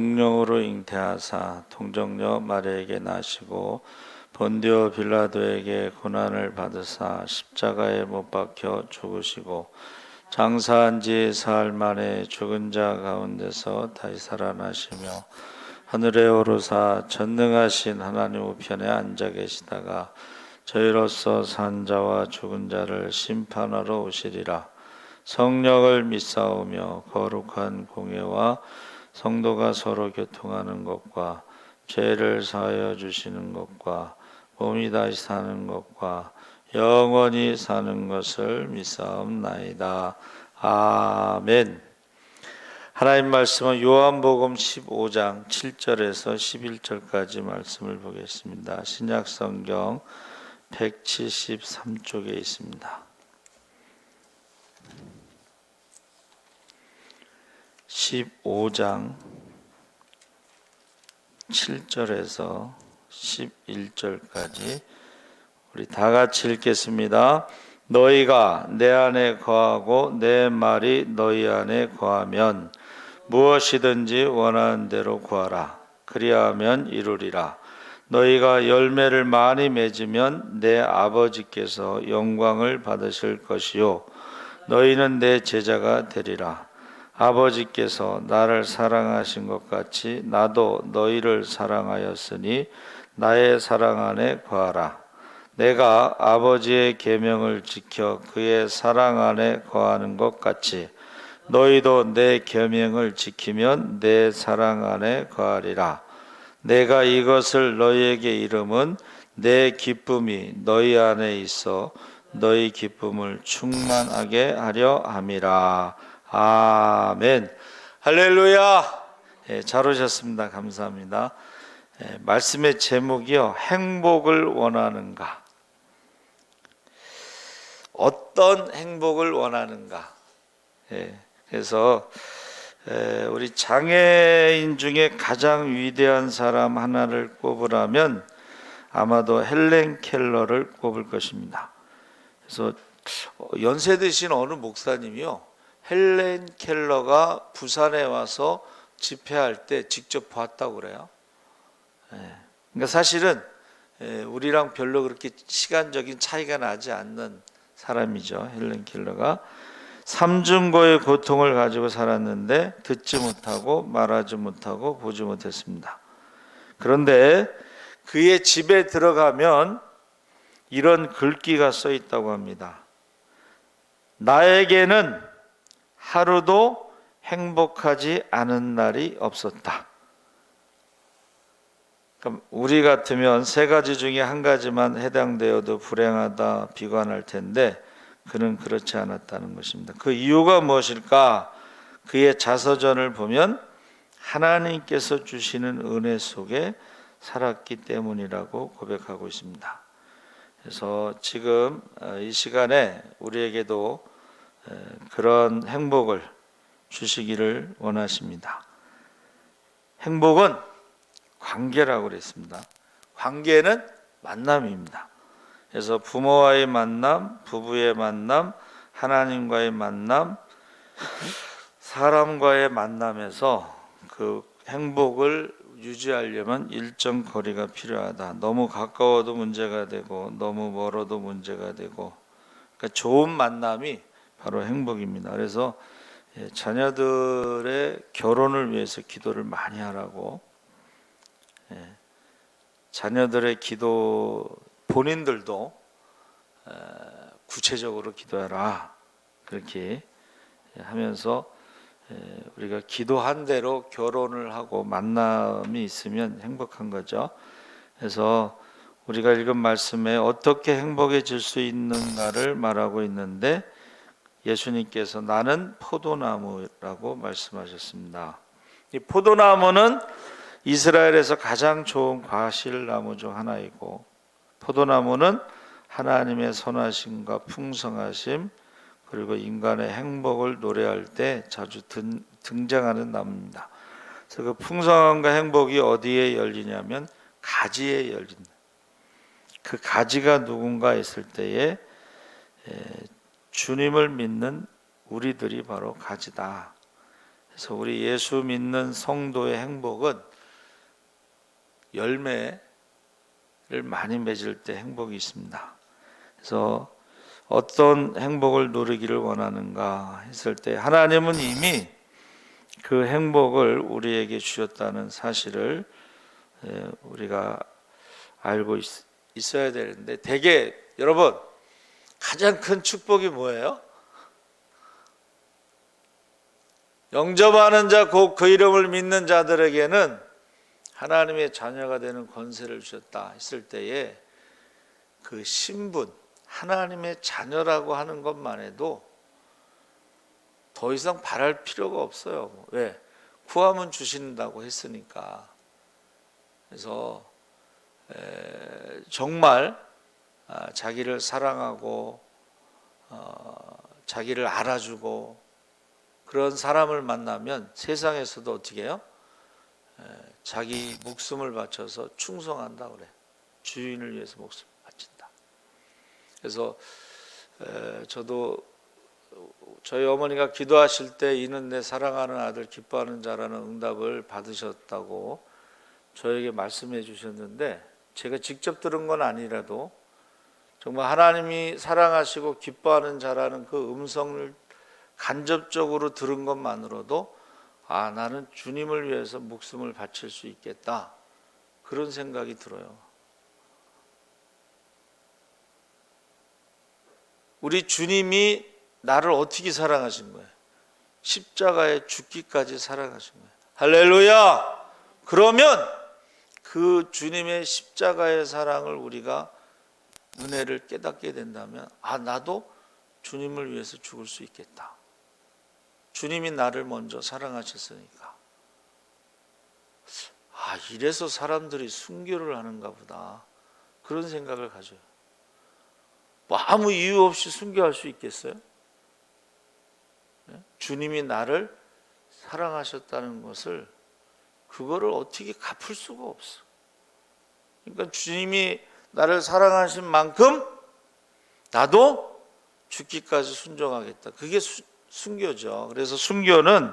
성령으로 잉태하사 동정녀 마리아에게 나시고 본디오 빌라도에게 고난을 받으사 십자가에 못 박혀 죽으시고 장사한 지 사흘 만에 죽은 자 가운데서 다시 살아나시며 하늘에 오르사 전능하신 하나님 우편에 앉아 계시다가 저희로서 산 자와 죽은 자를 심판하러 오시리라. 성령을 믿사오며 거룩한 공예와 성도가 서로 교통하는 것과 죄를 사하여 주시는 것과 몸이 다시 사는 것과 영원히 사는 것을 믿사옵나이다. 아멘. 하나님 말씀은 요한복음 15장 7절에서 11절까지 말씀을 보겠습니다. 신약성경 173쪽에 있습니다. 15장 7절에서 11절까지 우리 다 같이 읽겠습니다. 너희가 내 안에 거하고 내 말이 너희 안에 거하면 무엇이든지 원하는 대로 구하라. 그리하면 이루리라. 너희가 열매를 많이 맺으면 내 아버지께서 영광을 받으실 것이요 너희는 내 제자가 되리라. 아버지께서 나를 사랑하신 것 같이 나도 너희를 사랑하였으니 나의 사랑 안에 거하라. 내가 아버지의 계명을 지켜 그의 사랑 안에 거하는 것 같이 너희도 내 계명을 지키면 내 사랑 안에 거하리라. 내가 이것을 너희에게 이름은 내 기쁨이 너희 안에 있어 너희 기쁨을 충만하게 하려 함이라. 아멘. 할렐루야. 잘 오셨습니다. 감사합니다. 말씀의 제목이요, 행복을 원하는가? 어떤 행복을 원하는가? 그래서 우리 장애인 중에 가장 위대한 사람 하나를 꼽으라면 아마도 헬렌 켈러를 꼽을 것입니다. 그래서 연세 드신 어느 목사님이요, 헬렌 켈러가 부산에 와서 집회할 때 직접 봤다고 그래요. 그러니까 사실은 우리랑 별로 그렇게 시간적인 차이가 나지 않는 사람이죠. 헬렌 켈러가 삼중고의 고통을 가지고 살았는데 듣지 못하고 말하지 못하고 보지 못했습니다. 그런데 그의 집에 들어가면 이런 글귀가 써 있다고 합니다. 나에게는 하루도 행복하지 않은 날이 없었다. 그럼 우리 같으면 세 가지 중에 한 가지만 해당되어도 불행하다, 비관할 텐데 그는 그렇지 않았다는 것입니다. 그 이유가 무엇일까? 그의 자서전을 보면 하나님께서 주시는 은혜 속에 살았기 때문이라고 고백하고 있습니다. 그래서 지금 이 시간에 우리에게도 그런 행복을 주시기를 원하십니다. 행복은 관계라고 그랬습니다. 관계는 만남입니다. 그래서 부모와의 만남, 부부의 만남, 하나님과의 만남, 사람과의 만남에서 그 행복을 유지하려면 일정 거리가 필요하다. 너무 가까워도 문제가 되고 너무 멀어도 문제가 되고, 그러니까 좋은 만남이 바로 행복입니다. 그래서 자녀들의 결혼을 위해서 기도를 많이 하라고, 자녀들의 기도, 본인들도 구체적으로 기도하라, 그렇게 하면서 우리가 기도한 대로 결혼을 하고 만남이 있으면 행복한 거죠. 그래서 우리가 읽은 말씀에 어떻게 행복해질 수 있는가를 말하고 있는데 예수님께서 나는 포도나무라고 말씀하셨습니다. 이 포도나무는 이스라엘에서 가장 좋은 과실나무 중 하나이고, 포도나무는 하나님의 선하심과 풍성하심 그리고 인간의 행복을 노래할 때 자주 등장하는 나무입니다. 그래서 그 풍성함과 행복이 어디에 열리냐면 가지에 열린다. 그 가지가 누군가 있을 때에 주님을 믿는 우리들이 바로 가지다. 그래서 우리 예수 믿는 성도의 행복은 열매를 많이 맺을 때 행복이 있습니다. 그래서 어떤 행복을 누리기를 원하는가 했을 때 하나님은 이미 그 행복을 우리에게 주셨다는 사실을 우리가 알고 있어야 되는데, 대개 여러분 가장 큰 축복이 뭐예요? 영접하는 자 곧 그 이름을 믿는 자들에게는 하나님의 자녀가 되는 권세를 주셨다 했을 때에 그 신분, 하나님의 자녀라고 하는 것만 해도 더 이상 바랄 필요가 없어요. 왜? 구하면 주신다고 했으니까. 그래서 정말 자기를 사랑하고 자기를 알아주고 그런 사람을 만나면 세상에서도 어떻게 해요? 자기 목숨을 바쳐서 충성한다 그래. 주인을 위해서 목숨을 바친다. 그래서 저도 저희 어머니가 기도하실 때 이는 내 사랑하는 아들 기뻐하는 자라는 응답을 받으셨다고 저에게 말씀해 주셨는데, 제가 직접 들은 건 아니라도 정말 하나님이 사랑하시고 기뻐하는 자라는 그 음성을 간접적으로 들은 것만으로도 나는 주님을 위해서 목숨을 바칠 수 있겠다, 그런 생각이 들어요. 우리 주님이 나를 어떻게 사랑하신 거예요? 십자가에 죽기까지 사랑하신 거예요. 할렐루야! 그러면 그 주님의 십자가의 사랑을 우리가 은혜를 깨닫게 된다면 나도 주님을 위해서 죽을 수 있겠다. 주님이 나를 먼저 사랑하셨으니까. 이래서 사람들이 순교를 하는가 보다, 그런 생각을 가져요. 아무 이유 없이 순교할 수 있겠어요? 주님이 나를 사랑하셨다는 것을, 그거를 어떻게 갚을 수가 없어. 그러니까 주님이 나를 사랑하신 만큼 나도 죽기까지 순종하겠다. 그게 순교죠. 그래서 순교는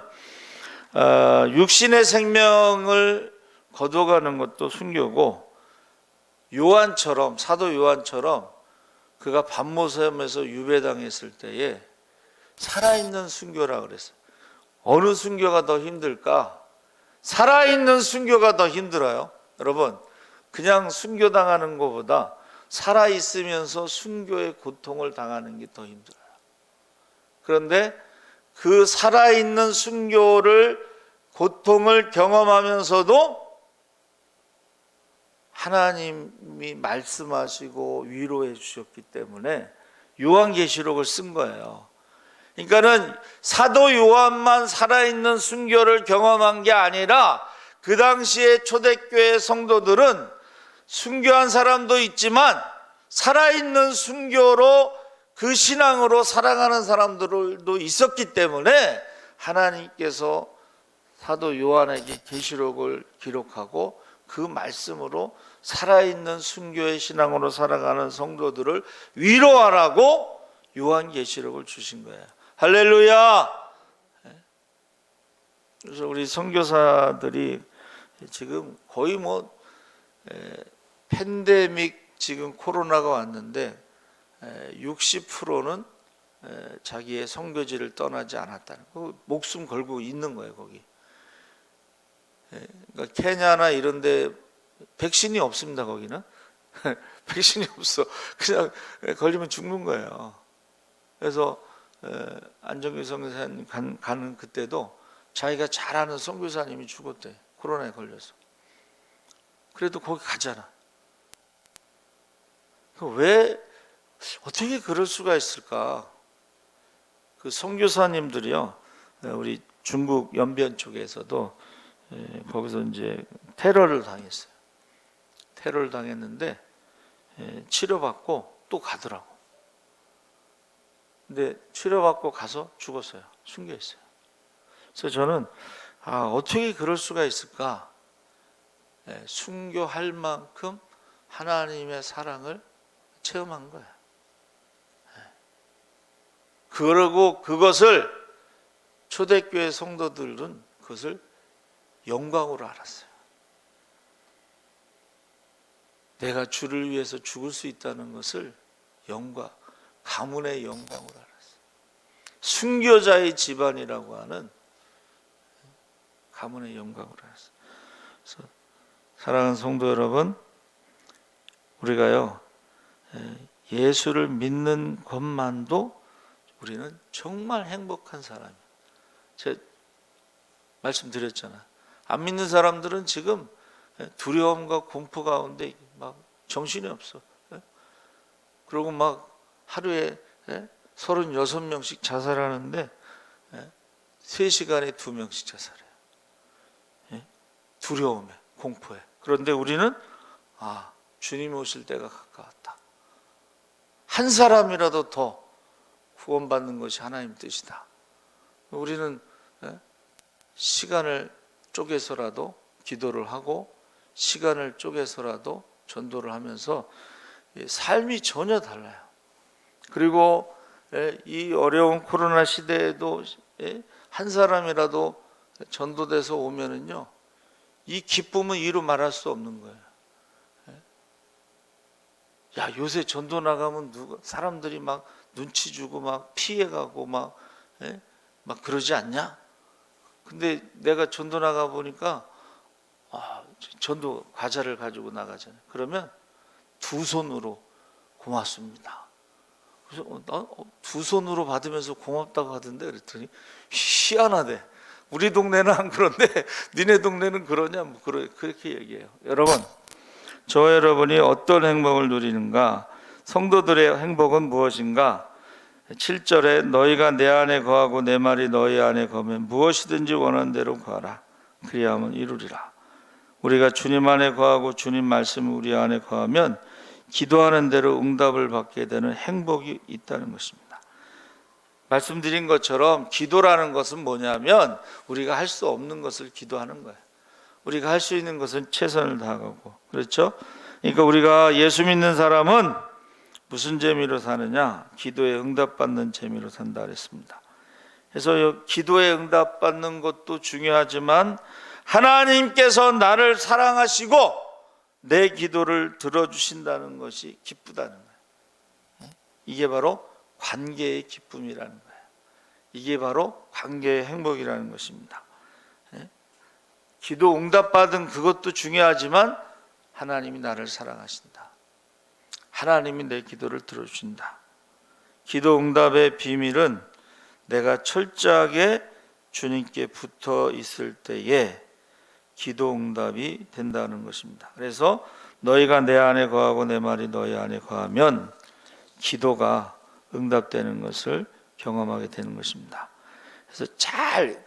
육신의 생명을 거둬가는 것도 순교고, 요한처럼, 사도 요한처럼 그가 밤모섬에서 유배당했을 때에 살아있는 순교라 그랬어요. 어느 순교가 더 힘들까? 살아있는 순교가 더 힘들어요. 여러분, 그냥 순교당하는 것보다 살아있으면서 순교의 고통을 당하는 게 더 힘들어요. 그런데 그 살아있는 순교를, 고통을 경험하면서도 하나님이 말씀하시고 위로해 주셨기 때문에 요한계시록을 쓴 거예요. 그러니까는 사도 요한만 살아있는 순교를 경험한 게 아니라 그 당시에 초대교회 성도들은 순교한 사람도 있지만 살아있는 순교로 그 신앙으로 살아가는 사람들도 있었기 때문에 하나님께서 사도 요한에게 계시록을 기록하고 그 말씀으로 살아있는 순교의 신앙으로 살아가는 성도들을 위로하라고 요한계시록을 주신 거예요. 할렐루야! 그래서 우리 선교사들이 지금 거의 팬데믹, 지금 코로나가 왔는데 60%는 자기의 선교지를 떠나지 않았다는 거, 목숨 걸고 있는 거예요. 거기 그러니까 케냐나 이런 데 백신이 없습니다. 거기는 백신이 없어. 그냥 걸리면 죽는 거예요. 그래서 안정규 선교사님 가는 그때도 자기가 잘 아는 선교사님이 죽었대, 코로나에 걸려서. 그래도 거기 가잖아. 왜, 어떻게 그럴 수가 있을까? 그 선교사님들이요, 우리 중국 연변 쪽에서도 거기서 이제 테러를 당했어요. 테러를 당했는데 치료받고 또 가더라고. 근데 치료받고 가서 죽었어요. 순교했어요. 그래서 저는 어떻게 그럴 수가 있을까? 순교할 만큼 하나님의 사랑을 체험한 거예요. 그러고 그것을 초대교회 성도들은 그것을 영광으로 알았어요. 내가 주를 위해서 죽을 수 있다는 것을 영광, 가문의 영광으로 알았어요. 순교자의 집안이라고 하는 가문의 영광으로 알았어요. 그래서 사랑하는 성도 여러분, 우리가요 예수를 믿는 것만도 우리는 정말 행복한 사람이에요. 제가 말씀드렸잖아요. 안 믿는 사람들은 지금 두려움과 공포 가운데 막 정신이 없어. 그리고 막 하루에 36명씩 자살하는데 3시간에 2명씩 자살해요. 두려움에, 공포에. 그런데 우리는 주님 오실 때가 가까웠다. 한 사람이라도 더 구원받는 것이 하나님 뜻이다. 우리는 시간을 쪼개서라도 기도를 하고 시간을 쪼개서라도 전도를 하면서 삶이 전혀 달라요. 그리고 이 어려운 코로나 시대에도 한 사람이라도 전도돼서 오면은요, 이 기쁨은 이루 말할 수 없는 거예요. 야, 요새 전도 나가면 사람들이 막 눈치 주고 막 피해가고 막 그러지 않냐? 근데 내가 전도 나가 보니까 전도 과자를 가지고 나가잖아요. 그러면 두 손으로 고맙습니다. 그래서 두 손으로 받으면서 고맙다고 하던데, 그랬더니 희한하대. 우리 동네는 안 그런데 니네 동네는 그러냐? 뭐 그렇게 얘기해요. 여러분, 저 여러분이 어떤 행복을 누리는가? 성도들의 행복은 무엇인가? 7절에 너희가 내 안에 거하고 내 말이 너희 안에 거하면 무엇이든지 원하는 대로 구하라. 그리하면 이루리라. 우리가 주님 안에 거하고 주님 말씀이 우리 안에 거하면 기도하는 대로 응답을 받게 되는 행복이 있다는 것입니다. 말씀드린 것처럼 기도라는 것은 뭐냐면 우리가 할 수 없는 것을 기도하는 거예요. 우리가 할 수 있는 것은 최선을 다하고, 그렇죠? 그러니까 우리가 예수 믿는 사람은 무슨 재미로 사느냐? 기도에 응답받는 재미로 산다 그랬습니다. 그래서 기도에 응답받는 것도 중요하지만 하나님께서 나를 사랑하시고 내 기도를 들어주신다는 것이 기쁘다는 거예요. 이게 바로 관계의 기쁨이라는 거예요. 이게 바로 관계의 행복이라는 것입니다. 기도 응답받은 그것도 중요하지만 하나님이 나를 사랑하신다. 하나님이 내 기도를 들어주신다. 기도 응답의 비밀은 내가 철저하게 주님께 붙어 있을 때에 기도 응답이 된다는 것입니다. 그래서 너희가 내 안에 거하고 내 말이 너희 안에 거하면 기도가 응답되는 것을 경험하게 되는 것입니다. 그래서 잘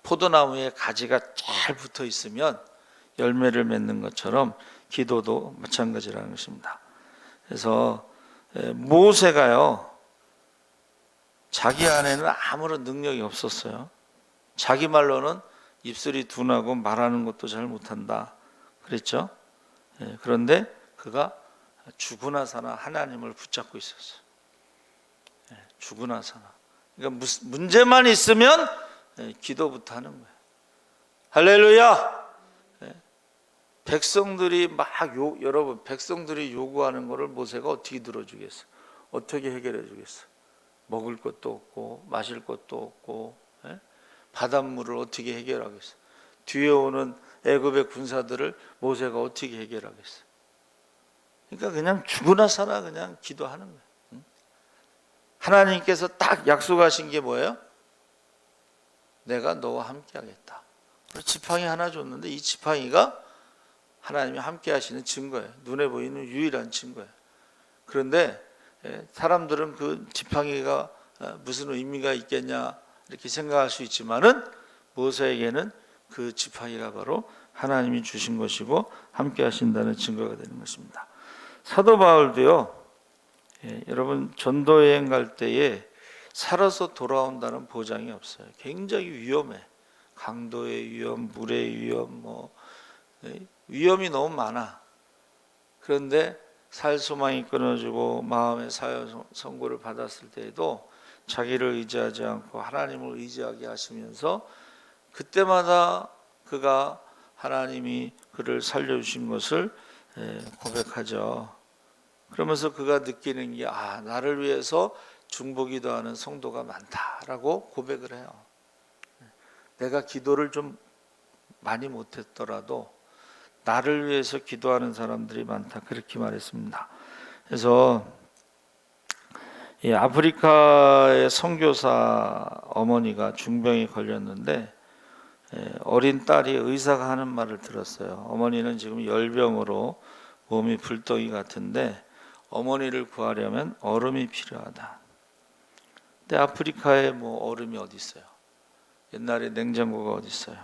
포도나무에 가지가 잘 붙어 있으면 열매를 맺는 것처럼 기도도 마찬가지라는 것입니다. 그래서 모세가요, 자기 안에는 아무런 능력이 없었어요. 자기 말로는 입술이 둔하고 말하는 것도 잘 못한다 그랬죠. 그런데 그가 죽으나 사나 하나님을 붙잡고 있었어요. 죽으나 사나. 그러니까 문제만 있으면 기도부터 하는 거예요. 할렐루야. 백성들이 여러분, 백성들이 요구하는 것을 모세가 어떻게 들어주겠어? 어떻게 해결해 주겠어? 먹을 것도 없고 마실 것도 없고 바닷물을 어떻게 해결하겠어? 뒤에 오는 애굽의 군사들을 모세가 어떻게 해결하겠어? 그러니까 그냥 죽으나 사나 그냥 기도하는 거예요. 하나님께서 딱 약속하신 게 뭐예요? 내가 너와 함께 하겠다. 지팡이 하나 줬는데 이 지팡이가 하나님이 함께 하시는 증거예요. 눈에 보이는 유일한 증거예요. 그런데 사람들은 그 지팡이가 무슨 의미가 있겠냐 이렇게 생각할 수 있지만은 모세에게는 그 지팡이가 바로 하나님이 주신 것이고 함께 하신다는 증거가 되는 것입니다. 사도 바울도요, 여러분 전도 여행 갈 때에 살아서 돌아온다는 보장이 없어요. 굉장히 위험해. 강도의 위험, 물의 위험, 위험이 너무 많아. 그런데 살 소망이 끊어지고 마음의 사형 선고를 받았을 때에도 자기를 의지하지 않고 하나님을 의지하게 하시면서 그때마다 그가 하나님이 그를 살려주신 것을 고백하죠. 그러면서 그가 느끼는 게 나를 위해서 중보기도하는 성도가 많다라고 고백을 해요. 내가 기도를 좀 많이 못했더라도 나를 위해서 기도하는 사람들이 많다, 그렇게 말했습니다. 그래서 이 아프리카의 선교사 어머니가 중병에 걸렸는데 어린 딸이 의사가 하는 말을 들었어요. 어머니는 지금 열병으로 몸이 불덩이 같은데 어머니를 구하려면 얼음이 필요하다. 근데 아프리카에 뭐 얼음이 어디 있어요? 옛날에 냉장고가 어디 있어요?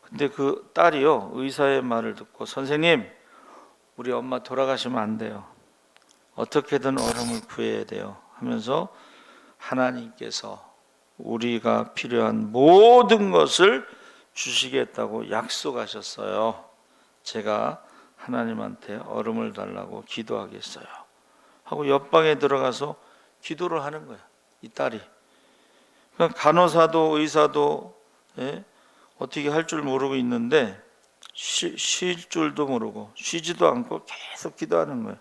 근데 그 딸이요, 의사의 말을 듣고 선생님, 우리 엄마 돌아가시면 안 돼요. 어떻게든 얼음을 구해야 돼요 하면서 하나님께서 우리가 필요한 모든 것을 주시겠다고 약속하셨어요. 제가 하나님한테 얼음을 달라고 기도하겠어요 하고 옆방에 들어가서 기도를 하는 거야, 이 딸이. 그러니까 간호사도 의사도 어떻게 할 줄 모르고 있는데 쉴 줄도 모르고 쉬지도 않고 계속 기도하는 거예요.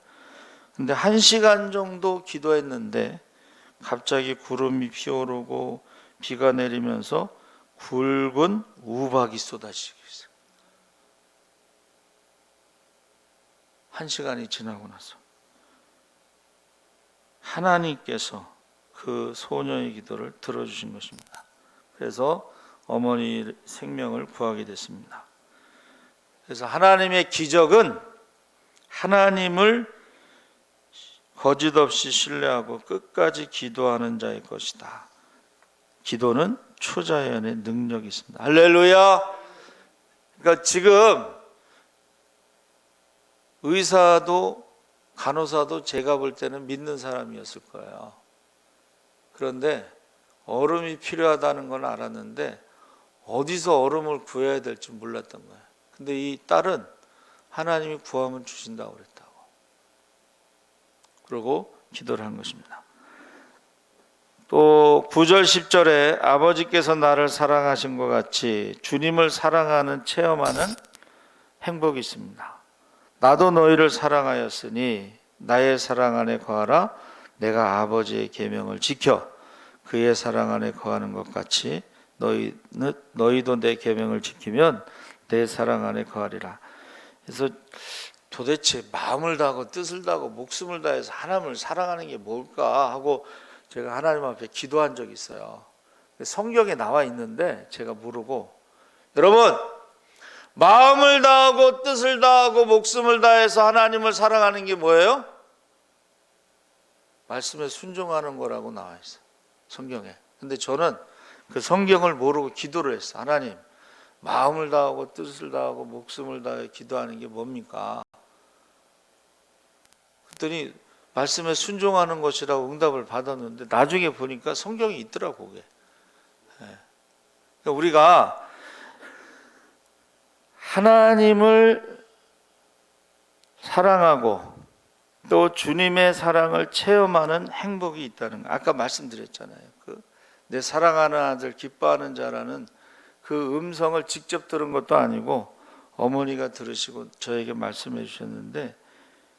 근데 1시간 정도 기도했는데 갑자기 구름이 피어오르고 비가 내리면서 굵은 우박이 쏟아지고 있어요. 1시간이 지나고 나서 하나님께서 그 소녀의 기도를 들어주신 것입니다. 그래서 어머니 생명을 구하게 됐습니다. 그래서 하나님의 기적은 하나님을 거짓없이 신뢰하고 끝까지 기도하는 자의 것이다. 기도는 초자연의 능력이 있습니다. 할렐루야. 그러니까 지금 의사도 간호사도 제가 볼 때는 믿는 사람이었을 거예요. 그런데 얼음이 필요하다는 건 알았는데 어디서 얼음을 구해야 될지 몰랐던 거예요. 근데 이 딸은 하나님이 구하면 주신다고 그랬다고. 그러고 기도를 한 것입니다. 또 9절 10절에 아버지께서 나를 사랑하신 것 같이 주님을 사랑하는 체험하는 행복이 있습니다. 나도 너희를 사랑하였으니 나의 사랑 안에 거하라. 내가 아버지의 계명을 지켜 그의 사랑 안에 거하는 것 같이 너희도 내 계명을 지키면 내 사랑 안에 거하리라. 그래서 도대체 마음을 다하고 뜻을 다하고 목숨을 다해서 하나님을 사랑하는 게 뭘까 하고 제가 하나님 앞에 기도한 적이 있어요. 성경에 나와 있는데 제가 모르고, 여러분, 마음을 다하고 뜻을 다하고 목숨을 다해서 하나님을 사랑하는 게 뭐예요? 말씀에 순종하는 거라고 나와 있어요, 성경에. 근데 저는 그 성경을 모르고 기도를 했어요. 하나님, 마음을 다하고 뜻을 다하고 목숨을 다해 기도하는 게 뭡니까? 그랬더니 말씀에 순종하는 것이라고 응답을 받았는데 나중에 보니까 성경에 있더라고 그게. 그러니까 우리가 하나님을 사랑하고 또 주님의 사랑을 체험하는 행복이 있다는 거 아까 말씀드렸잖아요. 내 사랑하는 아들 기뻐하는 자라는 그 음성을 직접 들은 것도 아니고 어머니가 들으시고 저에게 말씀해 주셨는데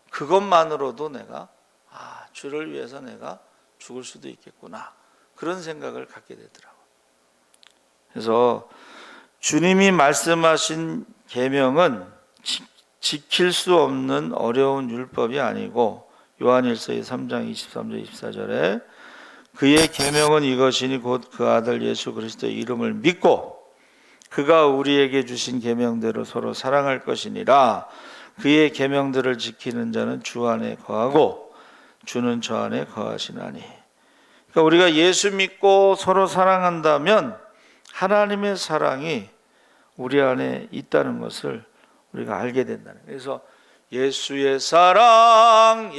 그것만으로도 내가 주를 위해서 내가 죽을 수도 있겠구나, 그런 생각을 갖게 되더라고요. 그래서 주님이 말씀하신 계명은 지킬 수 없는 어려운 율법이 아니고 요한일서 3장 23절 24절에 그의 계명은 이것이니 곧 그 아들 예수 그리스도의 이름을 믿고 그가 우리에게 주신 계명대로 서로 사랑할 것이니라. 그의 계명들을 지키는 자는 주 안에 거하고 주는 저 안에 거하시나니. 그러니까 우리가 예수 믿고 서로 사랑한다면 하나님의 사랑이 우리 안에 있다는 것을 우리가 알게 된다는 거예요. 그래서 예수의 사랑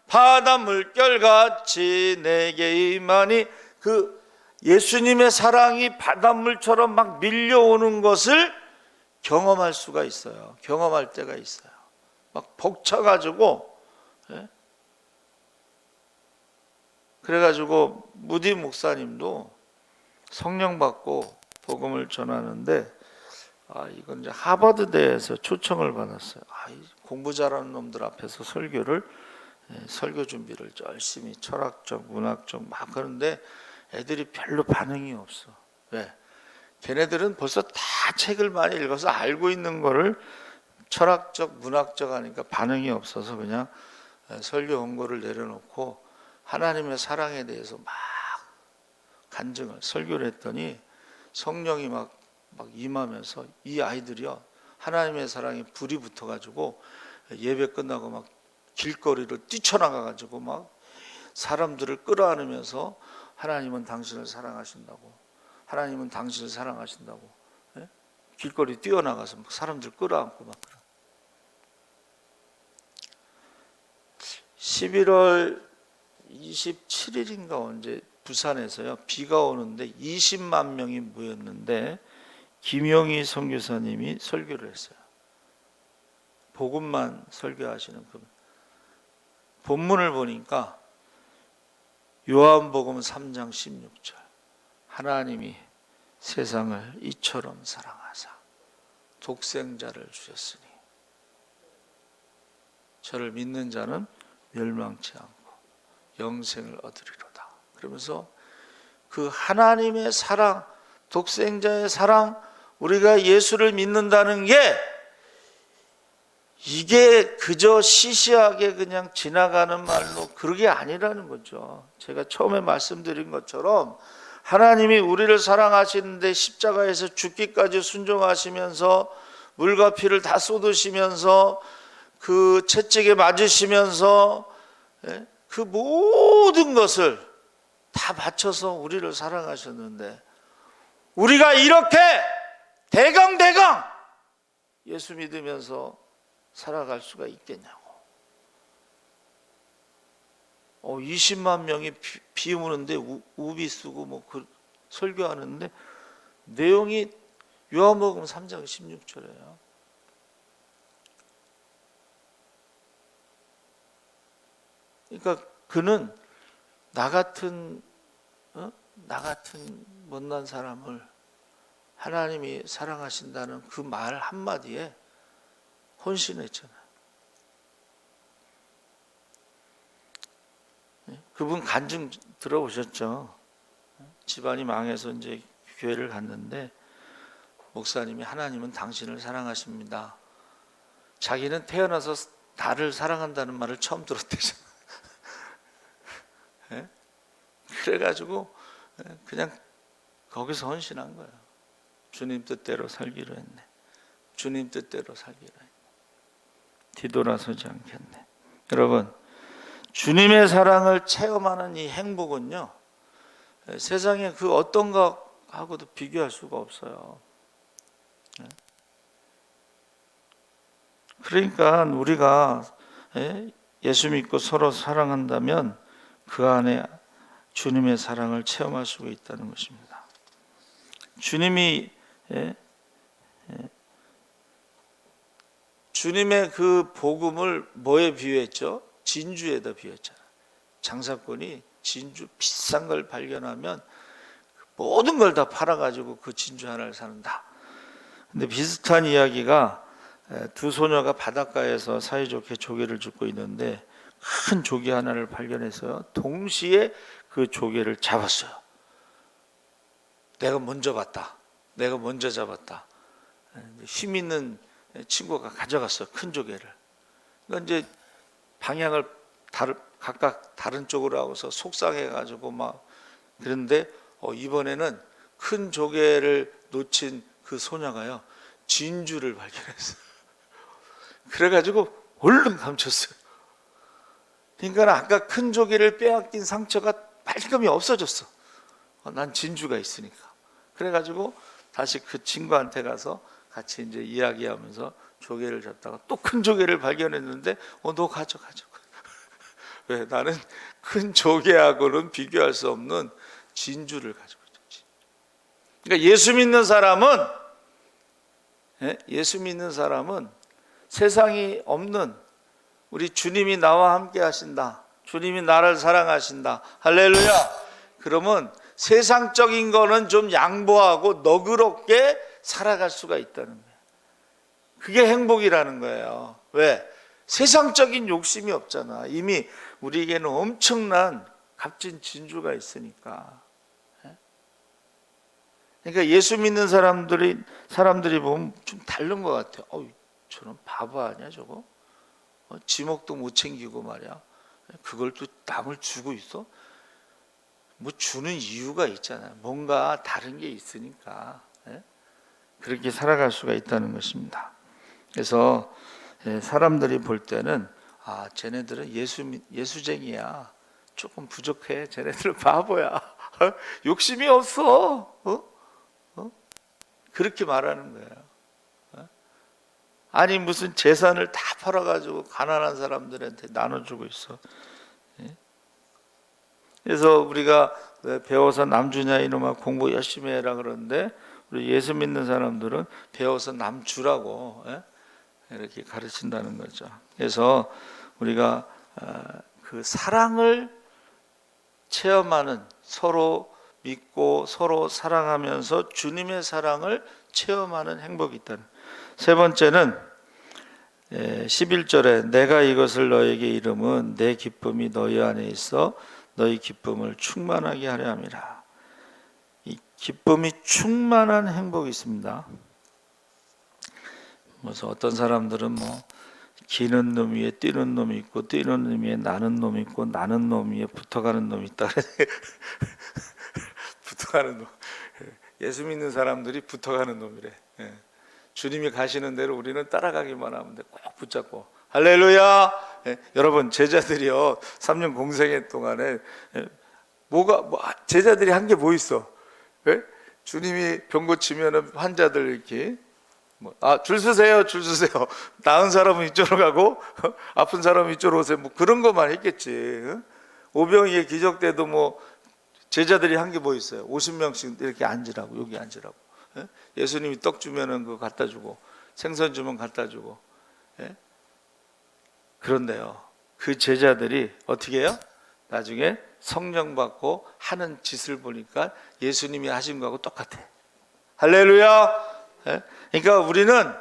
바다 물결같이 내게 임하니, 그 예수님의 사랑이 바닷물처럼 막 밀려오는 것을 경험할 수가 있어요. 경험할 때가 있어요. 막 벅차가지고 그래가지고 무디 목사님도 성령 받고 복음을 전하는데 이건 이제 하버드대에서 초청을 받았어요. 공부 잘하는 놈들 앞에서 설교 준비를 열심히 철학적, 문학적 막 하는데 애들이 별로 반응이 없어. 왜? 걔네들은 벌써 다 책을 많이 읽어서 알고 있는 거를 철학적, 문학적 하니까 반응이 없어서 그냥 설교 원고를 내려놓고 하나님의 사랑에 대해서 막 간증을 설교를 했더니 성령이 막 임하면서 이 아이들이요, 하나님의 사랑에 불이 붙어가지고 예배 끝나고 막 길거리를 뛰쳐나가가지고 막 사람들을 끌어안으면서 하나님은 당신을 사랑하신다고, 하나님은 당신을 사랑하신다고, 예? 길거리 뛰어나가서 막 사람들 끌어안고 막. 11월 27일인가 언제 부산에서요, 비가 오는데 20만 명이 모였는데 김용희 선교사님이 설교를 했어요. 복음만 설교하시는 그 본문을 보니까 요한복음 3장 16절, 하나님이 세상을 이처럼 사랑하사 독생자를 주셨으니 저를 믿는 자는 멸망치 않고 영생을 얻으리로다. 그러면서 그 하나님의 사랑, 독생자의 사랑, 우리가 예수를 믿는다는 게 이게 그저 시시하게 그냥 지나가는 말로 그게 아니라는 거죠. 제가 처음에 말씀드린 것처럼 하나님이 우리를 사랑하시는데 십자가에서 죽기까지 순종하시면서 물과 피를 다 쏟으시면서 그 채찍에 맞으시면서 그 모든 것을 다 바쳐서 우리를 사랑하셨는데 우리가 이렇게 대강 예수 믿으면서 살아갈 수가 있겠냐고. 20만 명이 비 오는데 우비 쓰고 뭐 설교하는데 내용이 요한복음 3장 16절이에요. 그러니까 그는 나 같은 못난 사람을 하나님이 사랑하신다는 그 말 한마디에 혼신했잖아요. 그분 간증 들어보셨죠? 집안이 망해서 이제 교회를 갔는데 목사님이 하나님은 당신을 사랑하십니다. 자기는 태어나서 나를 사랑한다는 말을 처음 들었대잖아. 그래가지고 그냥 거기서 헌신한 거예요. 주님 뜻대로 살기로 했네. 주님 뜻대로 살기로 했네. 뒤돌아서지 않겠네. 여러분, 주님의 사랑을 체험하는 이 행복은요, 세상에 그 어떤 것하고도 비교할 수가 없어요. 그러니까 우리가 예수 믿고 서로 사랑한다면 그 안에 주님의 사랑을 체험할 수가 있다는 것입니다. 주님이 주님의 그 복음을 뭐에 비유했죠? 진주에다 비유했잖아요. 장사꾼이 진주 비싼 걸 발견하면 모든 걸 다 팔아가지고 그 진주 하나를 사는다. 근데 비슷한 이야기가 두 소녀가 바닷가에서 사이좋게 조개를 줍고 있는데 큰 조개 하나를 발견해서요, 동시에 그 조개를 잡았어요. 내가 먼저 봤다. 내가 먼저 잡았다. 힘 있는 친구가 가져갔어, 큰 조개를. 그러니까 이제 방향을 각각 다른 쪽으로 하고서 속상해가지고 막 그런데 이번에는 큰 조개를 놓친 그 소녀가요, 진주를 발견했어요. 그래가지고 얼른 감췄어요. 그러니까 아까 큰 조개를 빼앗긴 상처가 말끔히 없어졌어. 난 진주가 있으니까. 그래가지고 다시 그 친구한테 가서 같이 이제 이야기하면서 조개를 잡다가 또 큰 조개를 발견했는데 너 가져. 왜? 나는 큰 조개하고는 비교할 수 없는 진주를 가지고 있지. 그러니까 예수 믿는 사람은 세상이 없는 우리 주님이 나와 함께 하신다. 주님이 나를 사랑하신다. 할렐루야. 그러면 세상적인 거는 좀 양보하고 너그럽게 살아갈 수가 있다는 거예요. 그게 행복이라는 거예요. 왜? 세상적인 욕심이 없잖아. 이미 우리에게는 엄청난 값진 진주가 있으니까. 그러니까 예수 믿는 사람들이 보면 좀 다른 것 같아요. 저는 바보 아니야 저거? 지목도 못 챙기고 말이야. 그걸 또 남을 주고 있어? 뭐 주는 이유가 있잖아요. 뭔가 다른 게 있으니까. 그렇게 살아갈 수가 있다는 것입니다. 그래서 사람들이 볼 때는 쟤네들은 예수쟁이야. 조금 부족해. 쟤네들은 바보야. 욕심이 없어. 그렇게 말하는 거예요. 아니 무슨 재산을 다 팔아가지고 가난한 사람들한테 나눠주고 있어. 그래서 우리가 왜 배워서 남 주냐 이놈아 공부 열심히 해라 그러는데 우리 예수 믿는 사람들은 배워서 남 주라고 이렇게 가르친다는 거죠. 그래서 우리가 그 사랑을 체험하는, 서로 믿고 서로 사랑하면서 주님의 사랑을 체험하는 행복이 있다는. 세 번째는 11절에 내가 이것을 너에게 이름은 내 기쁨이 너희 안에 있어 너희 기쁨을 충만하게 하려 함이라. 이 기쁨이 충만한 행복이 있습니다. 그래서 어떤 사람들은 기는 놈 위에 뛰는 놈이 있고 뛰는 놈 위에 나는 놈이 있고 나는 놈 위에 붙어가는 놈이 있다. 붙어가는 놈. 예수 믿는 사람들이 붙어가는 놈이래. 주님이 가시는 대로 우리는 따라가기만 하면 돼. 꼭 붙잡고. 할렐루야. 여러분 제자들이요 3년 공생애 동안에 제자들이 한 게 뭐 있어? 주님이 병 고치면은 환자들 이렇게 줄 서세요, 줄 서세요. 나은 사람은 이쪽으로 가고 아픈 사람은 이쪽으로 오세요. 그런 것만 했겠지. 오병이의 기적 때도 제자들이 한 게 뭐 있어요? 50명씩 이렇게 앉으라고, 여기 앉으라고. 예수님이 떡 주면은 그거 갖다 주고 생선 주면 갖다 주고. 그런데요, 그 제자들이 어떻게 해요? 나중에 성령 받고 하는 짓을 보니까 예수님이 하신 거하고 똑같아. 할렐루야. 그러니까 우리는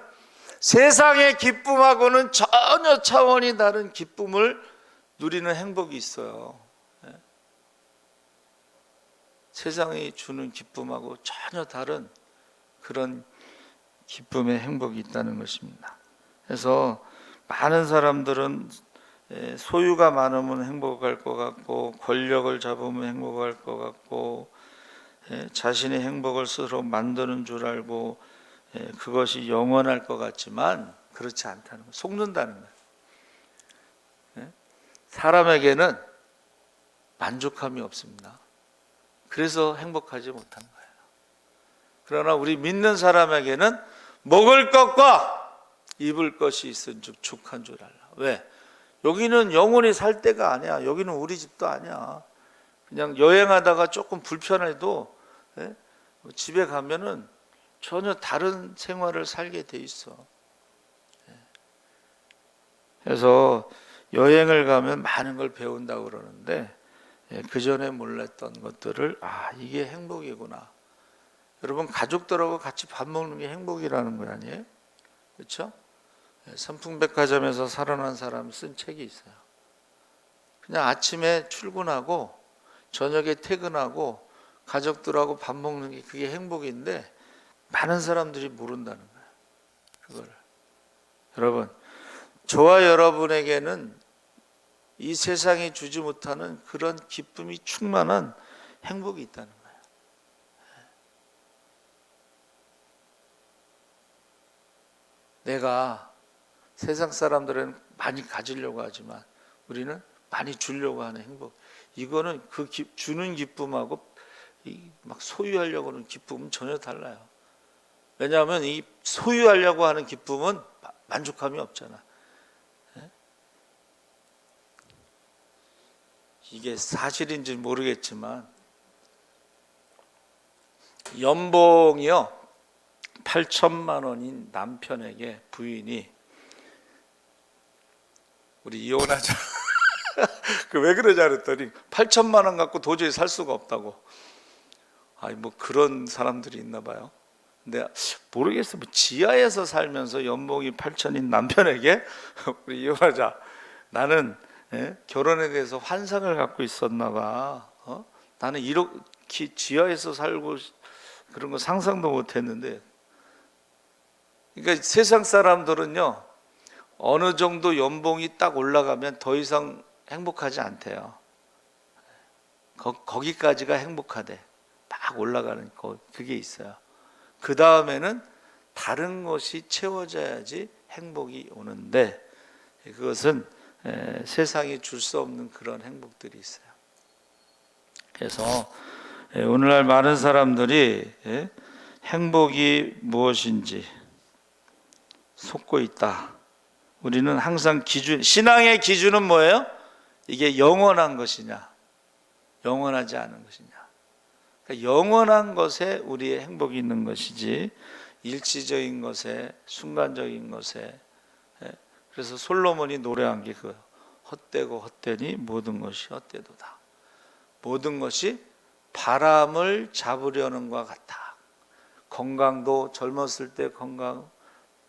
세상의 기쁨하고는 전혀 차원이 다른 기쁨을 누리는 행복이 있어요. 세상이 주는 기쁨하고 전혀 다른 그런 기쁨의 행복이 있다는 것입니다. 그래서 많은 사람들은 소유가 많으면 행복할 것 같고 권력을 잡으면 행복할 것 같고 자신의 행복을 스스로 만드는 줄 알고 그것이 영원할 것 같지만 그렇지 않다는 거예요. 속는다는 거예요. 사람에게는 만족함이 없습니다. 그래서 행복하지 못한 거예요. 그러나 우리 믿는 사람에게는 먹을 것과 입을 것이 있은즉 족한 줄 알라. 왜? 여기는 영원히 살 때가 아니야. 여기는 우리 집도 아니야. 그냥 여행하다가 조금 불편해도 집에 가면은 전혀 다른 생활을 살게 돼 있어. 그래서 여행을 가면 많은 걸 배운다고 그러는데 그 전에 몰랐던 것들을 이게 행복이구나. 여러분 가족들하고 같이 밥 먹는 게 행복이라는 거 아니에요? 그렇죠? 삼풍백화점에서 살아난 사람이 쓴 책이 있어요. 그냥 아침에 출근하고 저녁에 퇴근하고 가족들하고 밥 먹는 게 그게 행복인데 많은 사람들이 모른다는 거예요. 그거를. 여러분, 저와 여러분에게는 이 세상이 주지 못하는 그런 기쁨이 충만한 행복이 있다는 거예요. 내가 세상 사람들은 많이 가지려고 하지만 우리는 많이 주려고 하는 행복. 이거는 그 주는 기쁨하고 막 소유하려고 하는 기쁨은 전혀 달라요. 왜냐하면 이 소유하려고 하는 기쁨은 만족함이 없잖아. 이게 사실인지 모르겠지만 연봉이요 8천만 원인 남편에게 부인이 우리 이혼하자 그 왜 그러냐 그랬더니 8천만 원 갖고 도저히 살 수가 없다고. 아니 뭐 그런 사람들이 있나 봐요. 근데 모르겠어. 뭐 지하에서 살면서 연봉이 8천인 남편에게 우리 이혼하자. 나는 결혼에 대해서 환상을 갖고 있었나 봐. 나는 이렇게 지하에서 살고 그런 거 상상도 못 했는데. 그러니까 세상 사람들은요, 어느 정도 연봉이 딱 올라가면 더 이상 행복하지 않대요. 거기까지가 행복하대. 막 올라가는 그게 있어요. 그 다음에는 다른 것이 채워져야지 행복이 오는데, 그것은 세상이 줄 수 없는 그런 행복들이 있어요. 그래서 오늘날 많은 사람들이 행복이 무엇인지 속고 있다. 우리는 항상 신앙의 기준은 뭐예요? 이게 영원한 것이냐, 영원하지 않은 것이냐. 그러니까 영원한 것에 우리의 행복이 있는 것이지 일시적인 것에, 순간적인 것에. 그래서 솔로몬이 노래한 게 그 헛되고 헛되니 모든 것이 헛되도다. 모든 것이 바람을 잡으려는 것 같아. 건강도 젊었을 때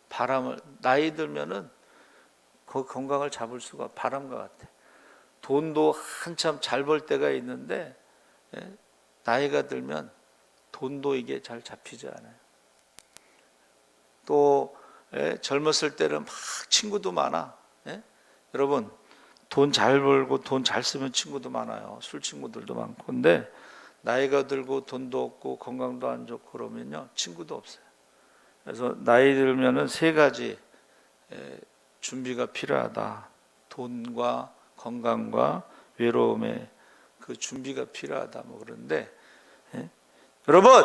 바람을, 나이 들면은 그 건강을 잡을 수가 바람과 같아. 돈도 한참 잘 벌 때가 있는데 나이가 들면 돈도 이게 잘 잡히지 않아요. 또 젊었을 때는 막 친구도 많아. 여러분 돈 잘 벌고 돈 잘 쓰면 친구도 많아요. 술 친구들도 많고. 근데 나이가 들고 돈도 없고 건강도 안 좋고 그러면요, 친구도 없어요. 그래서 나이 들면은 세 가지 준비가 필요하다. 돈과 건강과 외로움의 그 준비가 필요하다. 뭐 그런데 여러분,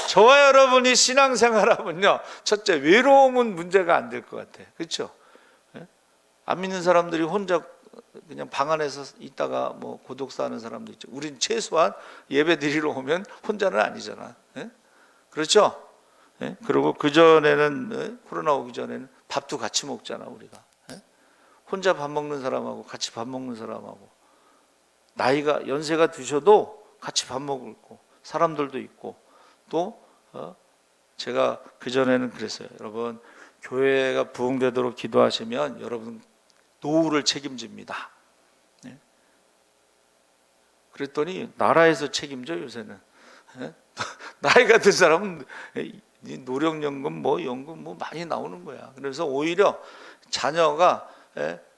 저와 여러분이 신앙생활하면요, 첫째 외로움은 문제가 안 될 것 같아. 그렇죠? 안 믿는 사람들이 혼자 그냥 방 안에서 있다가 뭐 고독사하는 사람도 있죠. 우린 최소한 예배 드리러 오면 혼자는 아니잖아. 그렇죠? 그리고 그 전에는 코로나 오기 전에는 밥도 같이 먹잖아 우리가. 혼자 밥 먹는 사람하고 같이 밥 먹는 사람하고, 나이가 연세가 드셔도 같이 밥 먹고 사람들도 있고. 또 제가 그 전에는 그랬어요. 여러분, 교회가 부흥되도록 기도하시면 여러분 노후를 책임집니다. 그랬더니 나라에서 책임져 요새는. 나이가 든 사람은 노령연금 뭐 연금 뭐 많이 나오는 거야. 그래서 오히려 자녀가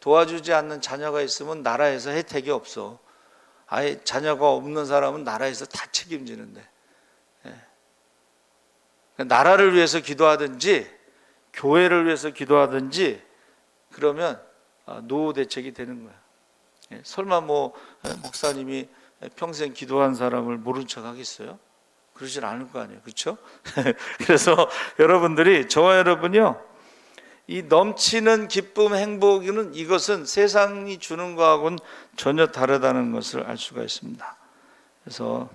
도와주지 않는 자녀가 있으면 나라에서 혜택이 없어. 아예 자녀가 없는 사람은 나라에서 다 책임지는데. 나라를 위해서 기도하든지 교회를 위해서 기도하든지 그러면 노후 대책이 되는 거야. 설마 뭐 목사님이 평생 기도한 사람을 모른 척 하겠어요? 그러진 않을 거 아니에요. 그렇죠? 그래서 여러분들이, 저와 여러분이요, 이 넘치는 기쁨, 행복은 이것은 세상이 주는 것하고는 전혀 다르다는 것을 알 수가 있습니다. 그래서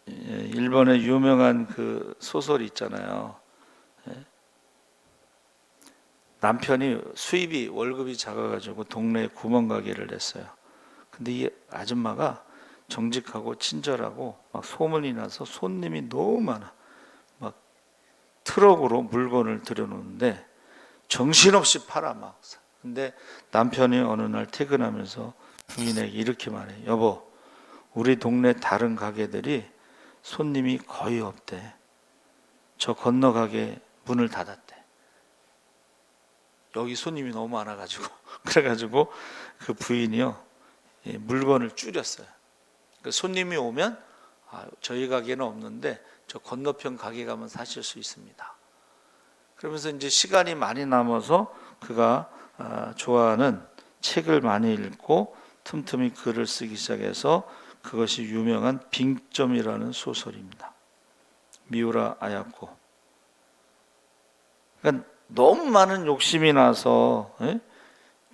일본의 유명한 그 소설이 있잖아요. 남편이 수입이 월급이 작아가지고 동네에 구멍가게를 냈어요. 근데 이 아줌마가 정직하고 친절하고 막 소문이 나서 손님이 너무 많아. 막 트럭으로 물건을 들여놓는데 정신없이 팔아 막. 근데 남편이 어느 날 퇴근하면서 부인에게 이렇게 말해. 여보, 우리 동네 다른 가게들이 손님이 거의 없대. 저 건너 가게 문을 닫았대. 여기 손님이 너무 많아가지고. 그래가지고 그 부인이요, 물건을 줄였어요. 그러니까 손님이 오면 저희 가게는 없는데 저 건너편 가게 가면 사실 수 있습니다. 그러면서 이제 시간이 많이 남아서 그가 좋아하는 책을 많이 읽고 틈틈이 글을 쓰기 시작해서 그것이 유명한 빙점이라는 소설입니다. 미우라 아야코. 그러니까 너무 많은 욕심이 나서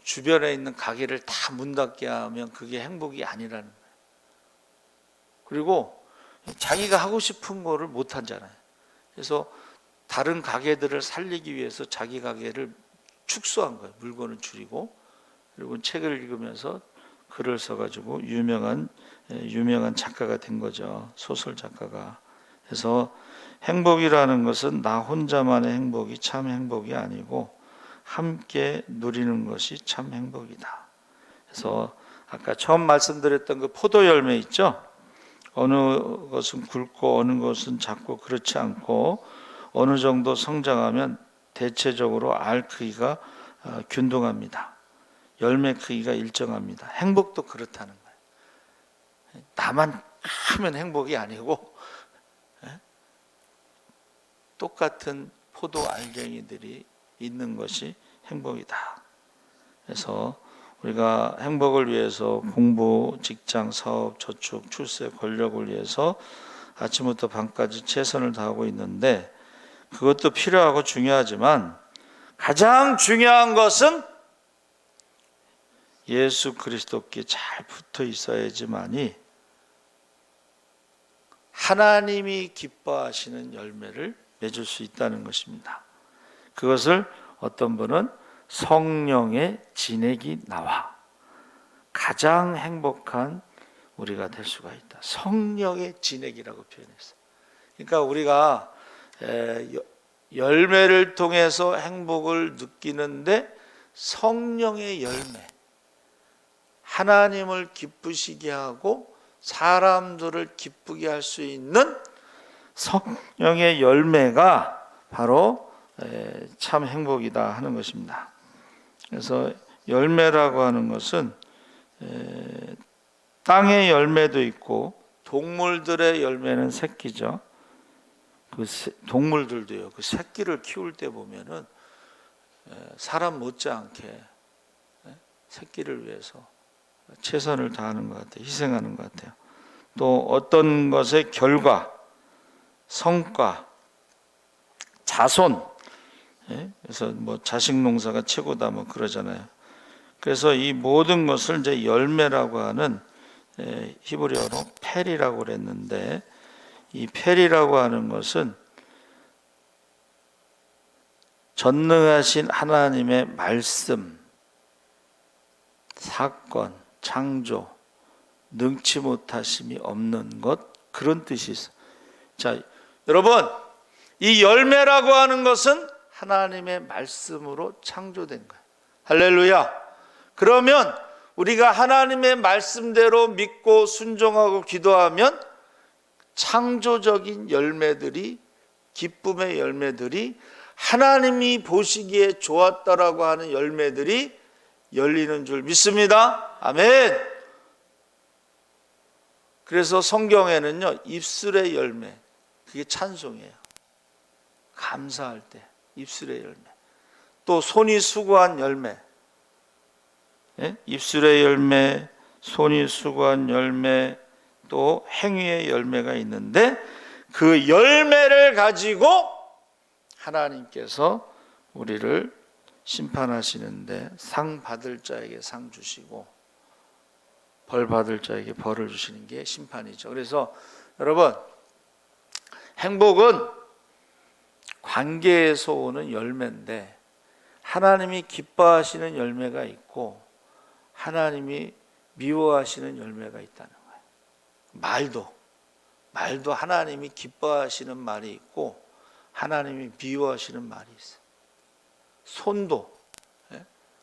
주변에 있는 가게를 다 문 닫게 하면 그게 행복이 아니라는 거예요. 그리고 자기가 하고 싶은 거를 못 하잖아요. 그래서 다른 가게들을 살리기 위해서 자기 가게를 축소한 거예요. 물건을 줄이고. 그리고 책을 읽으면서 글을 써가지고 유명한 작가가 된 거죠. 소설 작가가. 그래서 행복이라는 것은 나 혼자만의 행복이 참 행복이 아니고 함께 누리는 것이 참 행복이다. 그래서 아까 처음 말씀드렸던 그 포도 열매 있죠? 어느 것은 굵고 어느 것은 작고 그렇지 않고 어느 정도 성장하면 대체적으로 알 크기가 균등합니다. 열매 크기가 일정합니다. 행복도 그렇다는 거예요. 나만 크면 행복이 아니고 똑같은 포도 알갱이들이 있는 것이 행복이다. 그래서 우리가 행복을 위해서 공부, 직장, 사업, 저축, 출세, 권력을 위해서 아침부터 밤까지 최선을 다하고 있는데 그것도 필요하고 중요하지만 가장 중요한 것은 예수 그리스도께 잘 붙어 있어야지만이 하나님이 기뻐하시는 열매를 맺을 수 있다는 것입니다. 그것을 어떤 분은 성령의 진액이 나와 가장 행복한 우리가 될 수가 있다. 성령의 진액이라고 표현했어요. 그러니까 우리가 열매를 통해서 행복을 느끼는데 성령의 열매, 하나님을 기쁘시게 하고 사람들을 기쁘게 할 수 있는 성령의 열매가 바로 참 행복이다 하는 것입니다. 그래서 열매라고 하는 것은 땅의 열매도 있고 동물들의 열매는 새끼죠. 그 동물들도요. 그 새끼를 키울 때 보면은 사람 못지않게 새끼를 위해서 최선을 다하는 것 같아요. 희생하는 것 같아요. 또 어떤 것의 결과, 성과, 자손, 그래서 뭐 자식 농사가 최고다 뭐 그러잖아요. 그래서 이 모든 것을 이제 열매라고 하는 히브리어로 펠이라고 그랬는데 이 펠이라고 하는 것은 전능하신 하나님의 말씀, 사건, 창조, 능치 못하심이 없는 것 그런 뜻이 있어요. 자, 여러분 이 열매라고 하는 것은 하나님의 말씀으로 창조된 거예요. 할렐루야. 그러면 우리가 하나님의 말씀대로 믿고 순종하고 기도하면 창조적인 열매들이 기쁨의 열매들이 하나님이 보시기에 좋았다라고 하는 열매들이 열리는 줄 믿습니다. 아멘. 그래서 성경에는요 입술의 열매 그게 찬송이에요. 감사할 때 입술의 열매 또 손이 수고한 열매 입술의 열매 손이 수고한 열매 또 행위의 열매가 있는데 그 열매를 가지고 하나님께서 우리를 심판하시는데 상 받을 자에게 상 주시고 벌 받을 자에게 벌을 주시는 게 심판이죠. 그래서 여러분 행복은 관계에서 오는 열매인데 하나님이 기뻐하시는 열매가 있고 하나님이 미워하시는 열매가 있다는 거예요. 말도 하나님이 기뻐하시는 말이 있고 하나님이 미워하시는 말이 있어요.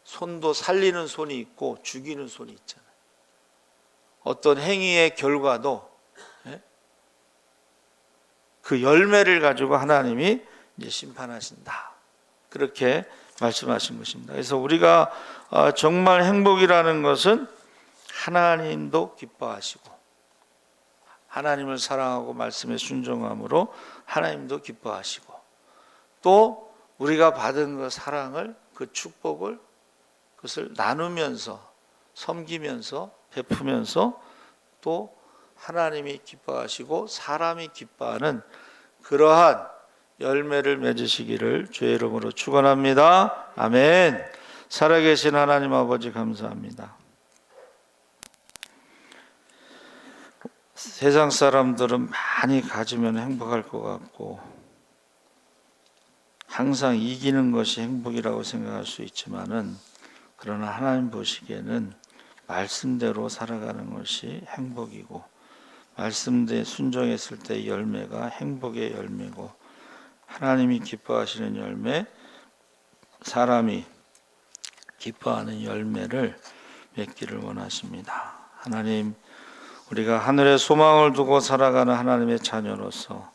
손도 살리는 손이 있고 죽이는 손이 있잖아요. 어떤 행위의 결과도 그 열매를 가지고 하나님이 이제 심판하신다. 그렇게 말씀하신 것입니다. 그래서 우리가 정말 행복이라는 것은 하나님도 기뻐하시고 하나님을 사랑하고 말씀에 순종함으로 하나님도 기뻐하시고 또 우리가 받은 그 사랑을 그 축복을 그것을 나누면서 섬기면서 베푸면서 또 하나님이 기뻐하시고 사람이 기뻐하는 그러한 열매를 맺으시기를 주의 이름으로 축원합니다. 아멘. 살아계신 하나님 아버지 감사합니다. 세상 사람들은 많이 가지면 행복할 것 같고 항상 이기는 것이 행복이라고 생각할 수 있지만은, 그러나 하나님 보시기에는 말씀대로 살아가는 것이 행복이고, 말씀대로 순종했을 때 열매가 행복의 열매고, 하나님이 기뻐하시는 열매, 사람이 기뻐하는 열매를 맺기를 원하십니다. 하나님, 우리가 하늘의 소망을 두고 살아가는 하나님의 자녀로서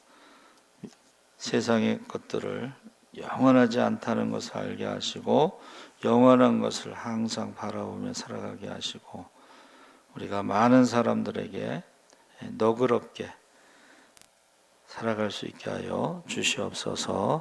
세상의 것들을 영원하지 않다는 것을 알게 하시고, 영원한 것을 항상 바라보며 살아가게 하시고, 우리가 많은 사람들에게 너그럽게 살아갈 수 있게 하여 주시옵소서.